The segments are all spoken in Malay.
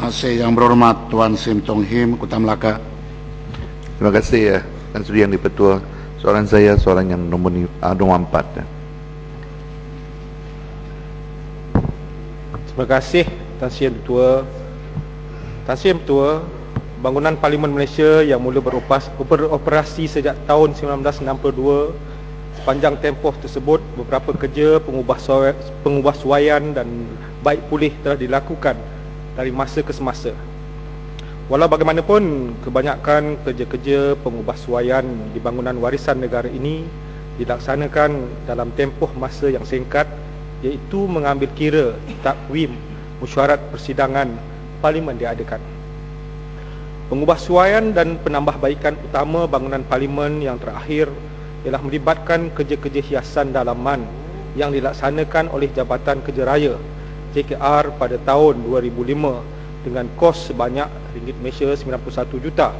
kasih Yang Berhormat Tuan Sim Tong Him, Kota Melaka. Terima kasih Tan Sri Yang di-Pertua. Soalan saya soalan yang nombor 4. Terima kasih Tan Sri Yang Ketua. Tan Sri Yang Ketua, bangunan Parlimen Malaysia yang mula beroperasi sejak tahun 1962, sepanjang tempoh tersebut beberapa kerja pengubahsuaian dan baik pulih telah dilakukan dari masa ke semasa. Walau bagaimanapun, kebanyakan kerja-kerja pengubahsuaian di bangunan warisan negara ini dilaksanakan dalam tempoh masa yang singkat, iaitu mengambil kira takwim mesyuarat persidangan Parlimen diadakan. Pengubahsuaian dan penambahbaikan utama bangunan Parlimen yang terakhir ialah melibatkan kerja-kerja hiasan dalaman yang dilaksanakan oleh Jabatan Kerja Raya JKR pada tahun 2005 dengan kos sebanyak RM91 juta.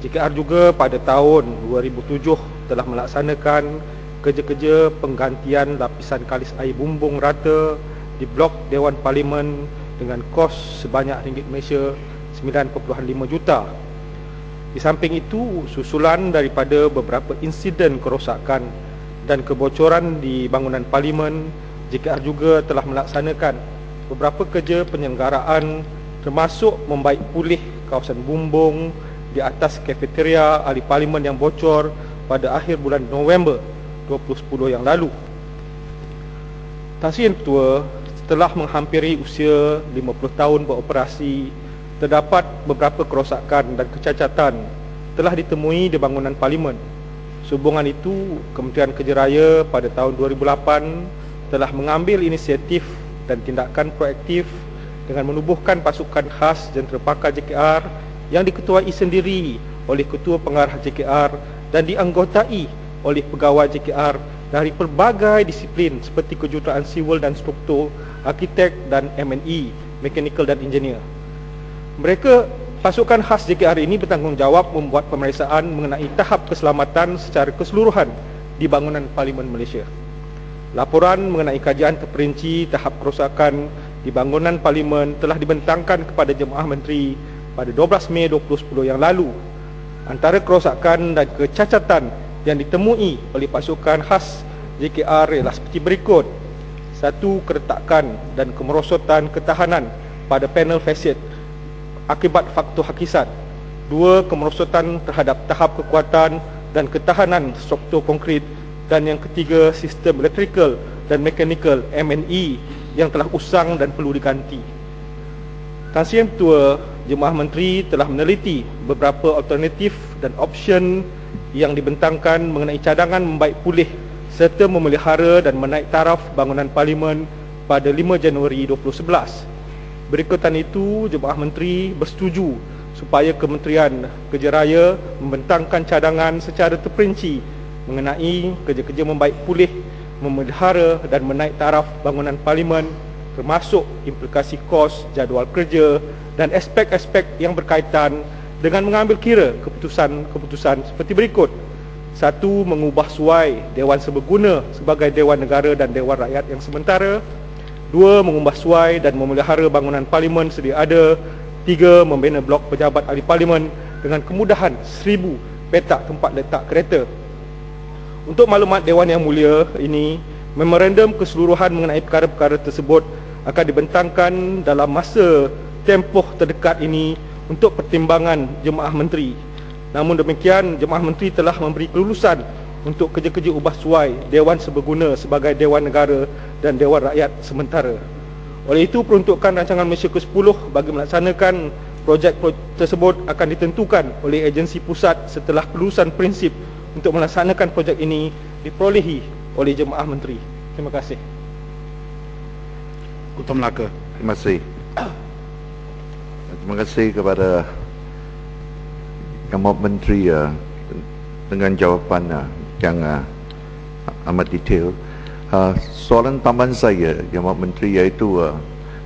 JKR juga pada tahun 2007 telah melaksanakan kerja-kerja penggantian lapisan kalis air bumbung rata di blok Dewan Parlimen dengan kos sebanyak RM9.5 juta. Di samping itu, susulan daripada beberapa insiden kerosakan dan kebocoran di bangunan Parlimen, JKR juga telah melaksanakan beberapa kerja penyelenggaraan termasuk membaik pulih kawasan bumbung di atas kafeteria ahli Parlimen yang bocor pada akhir bulan November 2010 yang lalu. Tan Sri Yang Ketua, setelah menghampiri usia 50 tahun beroperasi, terdapat beberapa kerosakan dan kecacatan telah ditemui di bangunan Parlimen. Sehubungan itu, Kementerian Kerja Raya pada tahun 2008 telah mengambil inisiatif dan tindakan proaktif dengan menubuhkan pasukan khas jentera pakar JKR yang diketuai sendiri oleh Ketua Pengarah JKR dan dianggotai oleh pegawai JKR dari pelbagai disiplin seperti kejuruteraan sivil dan struktur, arkitek dan M&E, mechanical dan engineer. Pasukan khas JKR ini bertanggungjawab membuat pemeriksaan mengenai tahap keselamatan secara keseluruhan di bangunan Parlimen Malaysia. Laporan mengenai kajian terperinci tahap kerosakan di bangunan Parlimen telah dibentangkan kepada Jemaah Menteri pada 12 Mei 2010 yang lalu. Antara kerosakan dan kecacatan yang ditemui oleh pasukan khas JKR ialah seperti berikut. 1. Keretakan dan kemerosotan ketahanan pada panel fasit akibat faktor hakisan. 2. Kemerosotan terhadap tahap kekuatan dan ketahanan struktur konkrit. Dan yang ketiga, sistem elektrikal dan mechanical M&E yang telah usang dan perlu diganti. Tan Sri Yang Ketua, Jemaah Menteri telah meneliti beberapa alternatif dan option yang dibentangkan mengenai cadangan membaik pulih serta memelihara dan menaik taraf bangunan Parlimen pada 5 Januari 2011. Berikutan itu, Jemaah Menteri bersetuju supaya Kementerian Kerja Raya membentangkan cadangan secara terperinci mengenai kerja-kerja membaik pulih, memelihara dan menaik taraf bangunan Parlimen, termasuk implikasi kos, jadual kerja dan aspek-aspek yang berkaitan dengan mengambil kira keputusan seperti berikut. 1. Mengubah suai Dewan Serbaguna sebagai Dewan Negara dan Dewan Rakyat yang sementara. 2. Mengubah suai dan memelihara bangunan Parlimen sedia ada. 3. Membina blok pejabat ahli Parlimen dengan kemudahan 1000 petak tempat letak kereta. Untuk maklumat Dewan Yang Mulia ini, memorandum keseluruhan mengenai perkara-perkara tersebut akan dibentangkan dalam masa tempoh terdekat ini untuk pertimbangan Jemaah Menteri. Namun demikian, Jemaah Menteri telah memberi kelulusan untuk kerja-kerja ubah suai Dewan Serbaguna sebagai Dewan Negara dan Dewan Rakyat sementara. Oleh itu, peruntukan rancangan Malaysia ke-10 bagi melaksanakan projek tersebut akan ditentukan oleh agensi pusat setelah kelulusan prinsip untuk melaksanakan projek ini diperolehi oleh Jemaah Menteri. Terima kasih. Kota Melaka. Terima kasih. Terima kasih kepada Yang Berhormat Menteri dengan jawapan yang amat detail. Soalan tambahan saya, Yang Berhormat Menteri, iaitu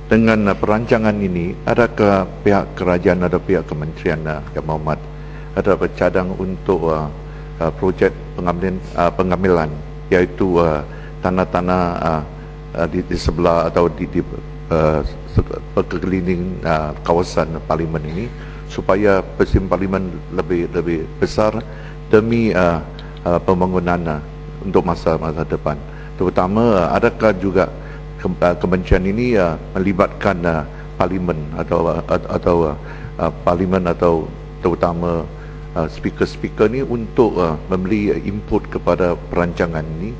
dengan perancangan ini, adakah pihak kerajaan atau pihak kementerian Yang Berhormat ada bercadang untuk projek pengamilan, iaitu tanah-tanah di sebelah atau di berkeliling kawasan parlimen ini supaya mesin parlimen lebih besar demi pembangunan untuk masa depan. Terutama adakah juga kementerian ini melibatkan parlimen atau parlimen atau terutama speaker-speaker ni untuk memberi input kepada perancangan ini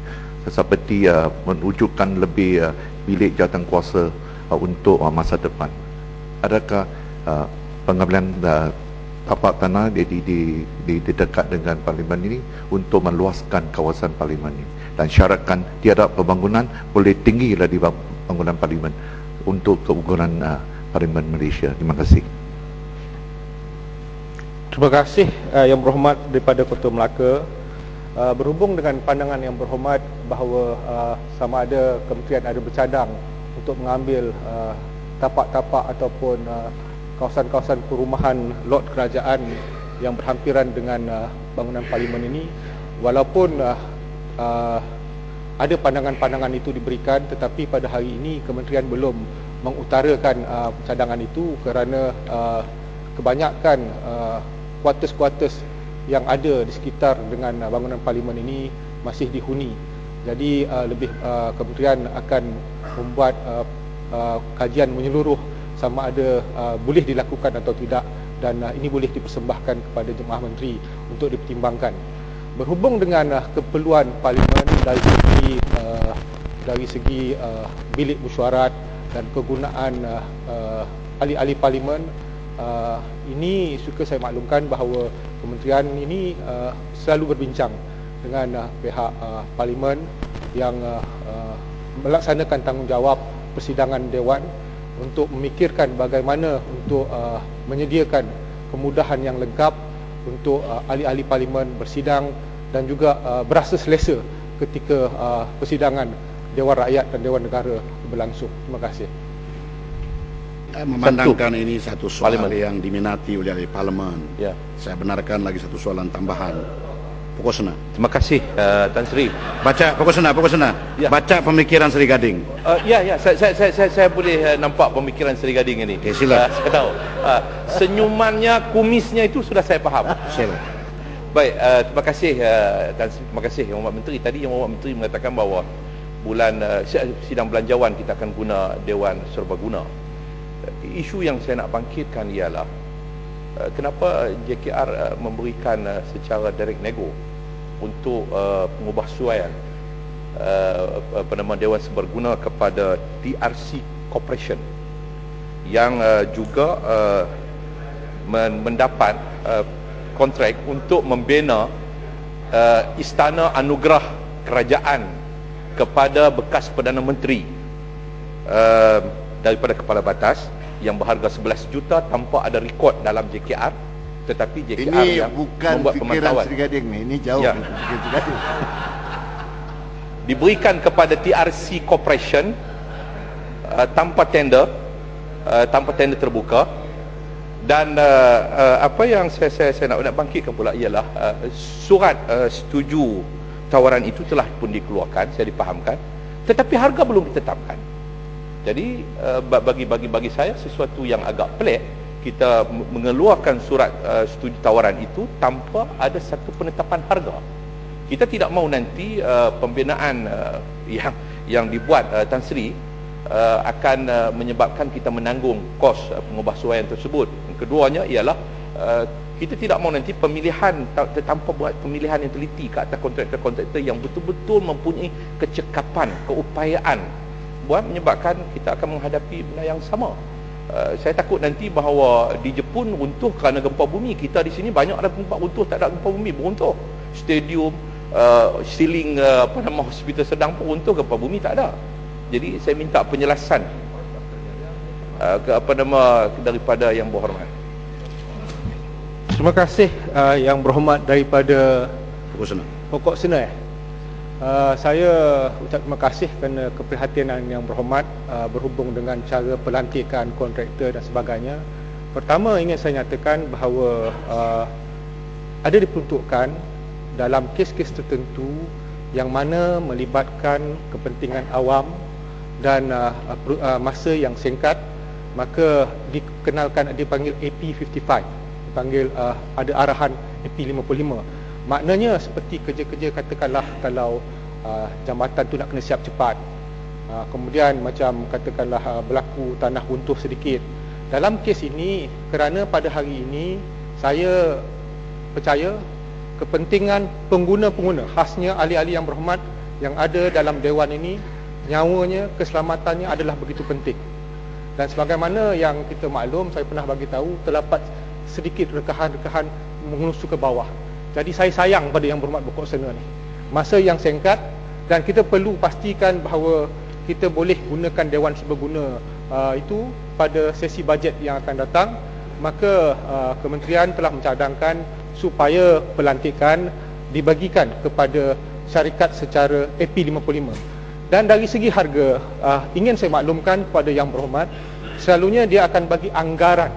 seperti menwujudkan lebih bilik jawatankuasa untuk masa depan. Adakah pengambilan tapak tanah di dekat dengan parlimen ini untuk meluaskan kawasan parlimen ini dan syaratkan tiada pembangunan boleh tinggi di bangunan parlimen untuk keukuran parlimen Malaysia. Terima kasih. Terima kasih Yang Berhormat daripada Ketua Melaka. Berhubung dengan pandangan Yang Berhormat bahawa sama ada kementerian ada bercadang untuk mengambil tapak-tapak ataupun kawasan-kawasan perumahan lot kerajaan yang berhampiran dengan bangunan parlimen ini, walaupun ada pandangan-pandangan itu diberikan, tetapi pada hari ini kementerian belum mengutarakan cadangan itu kerana kebanyakan kuartus-kuartus yang ada di sekitar dengan bangunan parlimen ini masih dihuni. Jadi kementerian akan membuat kajian menyeluruh sama ada boleh dilakukan atau tidak, dan ini boleh dipersembahkan kepada Jemaah Menteri untuk dipertimbangkan. Berhubung dengan keperluan parlimen dari segi bilik mesyuarat dan kegunaan ahli-ahli parlimen, ini suka saya maklumkan bahawa kementerian ini selalu berbincang dengan pihak parlimen yang melaksanakan tanggungjawab persidangan dewan untuk memikirkan bagaimana untuk menyediakan kemudahan yang lengkap untuk ahli-ahli parlimen bersidang dan juga berasa selesa ketika persidangan Dewan Rakyat dan Dewan Negara berlangsung. Terima kasih. Memandangkan ini satu soal Parlimen yang diminati oleh parlimen, Ya. saya benarkan lagi satu soalan tambahan. Pokok Sena. Terima kasih Tan Sri. Baca Pokok Sena, Pokok Sena. Ya. Baca pemikiran Seri Gading. Saya boleh nampak pemikiran Seri Gading ini. Okey, sila. Saya tahu. Senyumannya, kumisnya itu sudah saya faham. Sila. Baik, terima kasih terima kasih Yang Berhormat Menteri. Tadi Yang Berhormat Menteri mengatakan bahawa bulan sidang belanjawan kita akan guna Dewan Serbaguna. Isu yang saya nak bangkitkan ialah kenapa JKR memberikan secara direct nego untuk pengubahsuaian Dewan Serbaguna kepada TRC Corporation yang juga mendapat kontrak untuk membina Istana Anugerah Kerajaan kepada bekas Perdana Menteri daripada Kepala Batas yang berharga 11 juta tanpa ada rekod dalam JKR, tetapi JKR Ini yang bukan membuat fikiran pemantauan Seri Gading ni, ini jauh Ya. dari fikiran Seri Gading. diberikan kepada TRC Corporation tanpa tender terbuka. Dan apa yang saya nak bangkitkan pula ialah surat setuju tawaran itu telah pun dikeluarkan, saya dipahamkan, tetapi harga belum ditetapkan. Jadi bagi saya sesuatu yang agak pelik, kita mengeluarkan surat setuju tawaran itu tanpa ada satu penetapan harga. Kita tidak mahu nanti pembinaan yang dibuat Tan Sri akan menyebabkan kita menanggung kos pengubahsuaian tersebut. Keduanya ialah kita tidak mahu nanti pemilihan tanpa buat pemilihan yang teliti ke atas kontraktor-kontraktor yang betul-betul mempunyai kecekapan, keupayaan, buat menyebabkan kita akan menghadapi benda yang sama. Saya takut nanti bahawa di Jepun runtuh kerana gempa bumi, kita di sini banyak ada tempat runtuh tak ada gempa bumi, beruntuh. Stadium, siling hospital sedang pun runtuh, gempa bumi tak ada. Jadi saya minta penjelasan daripada Yang Berhormat. Terima kasih Yang Berhormat daripada Pokok Sena. Pokok Sena. Saya ucap terima kasih kerana keprihatinan Yang Berhormat berhubung dengan cara pelantikan kontraktor dan sebagainya. Pertama ingin saya nyatakan bahawa ada diperuntukkan dalam kes-kes tertentu yang mana melibatkan kepentingan awam dan masa yang singkat, maka dikenalkan, dipanggil AP55, dipanggil ada arahan AP55. Maknanya seperti kerja-kerja, katakanlah kalau jambatan tu nak kena siap cepat, kemudian macam katakanlah berlaku tanah runtuh sedikit. Dalam kes ini, kerana pada hari ini saya percaya kepentingan pengguna-pengguna, khasnya ahli-ahli yang berhormat yang ada dalam Dewan ini, nyawanya, keselamatannya adalah begitu penting. Dan sebagaimana yang kita maklum, saya pernah bagi tahu, terdapat sedikit rekahan-rekahan mengusu ke bawah. Jadi saya sayang pada yang berhormat pokok sena ni. Masa yang singkat, dan kita perlu pastikan bahawa kita boleh gunakan Dewan Serbaguna itu pada sesi bajet yang akan datang. Maka kementerian telah mencadangkan supaya pelantikan dibagikan kepada syarikat secara AP55. Dan dari segi harga, ingin saya maklumkan kepada yang berhormat, selalunya dia akan bagi anggaran.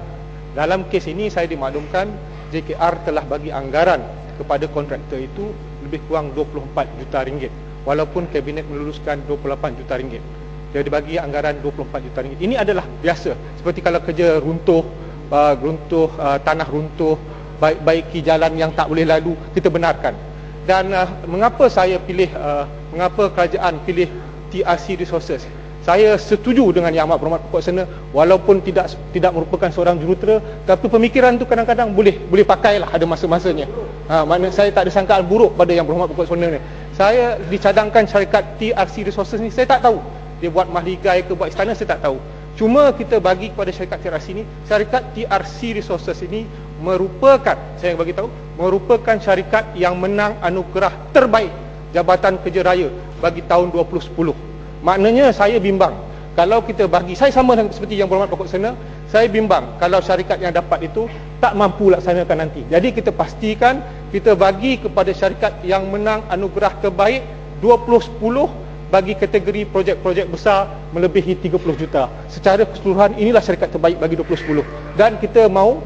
Dalam kes ini saya dimaklumkan JKR telah bagi anggaran kepada kontraktor itu lebih kurang 24 juta ringgit, walaupun kabinet meluluskan 28 juta ringgit. Dia dibagi anggaran 24 juta ringgit. Ini adalah biasa, seperti kalau kerja runtuh, tanah runtuh, baiki jalan yang tak boleh lalu, kita benarkan. Dan mengapa saya pilih, mengapa kerajaan pilih TRC Resources? Saya setuju dengan Yang Amat Berhormat Pokok Sena, walaupun tidak merupakan seorang jurutera, tapi pemikiran tu kadang-kadang boleh pakailah, ada masa-masanya. Maknanya saya tak ada sangkaan buruk pada Yang Berhormat Pokok Sena ni. Saya dicadangkan syarikat TRC Resources ni, saya tak tahu dia buat mahligai ke buat istana, saya tak tahu. Cuma kita bagi kepada syarikat TRC ni, syarikat TRC Resources ini merupakan, saya bagi tahu, merupakan syarikat yang menang anugerah terbaik Jabatan Kerja Raya bagi tahun 2010. Maknanya saya bimbang kalau kita bagi, saya sama seperti Yang Berhormat Pokok Sena, saya bimbang kalau syarikat yang dapat itu tak mampu laksanakan nanti. Jadi kita pastikan kita bagi kepada syarikat yang menang anugerah terbaik 2010 bagi kategori projek-projek besar melebihi 30 juta. Secara keseluruhan inilah syarikat terbaik bagi 2010. Dan kita mau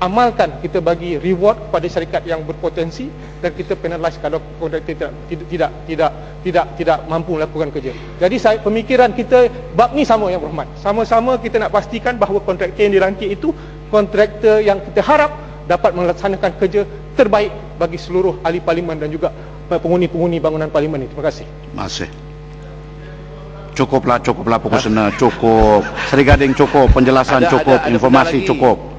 amalkan, kita bagi reward kepada syarikat yang berpotensi, dan kita penalize kalau kontraktor tidak mampu melakukan kerja. Jadi pemikiran kita bab ni sama, Yang Berhormat. Sama-sama kita nak pastikan bahawa kontraktor yang dilantik itu kontraktor yang kita harap dapat melaksanakan kerja terbaik bagi seluruh ahli parlimen dan juga penghuni-penghuni bangunan parlimen ini. Terima kasih. Masih. Cukuplah Pokok Sena, cukup. Seri Gading cukup, penjelasan cukup, informasi cukup.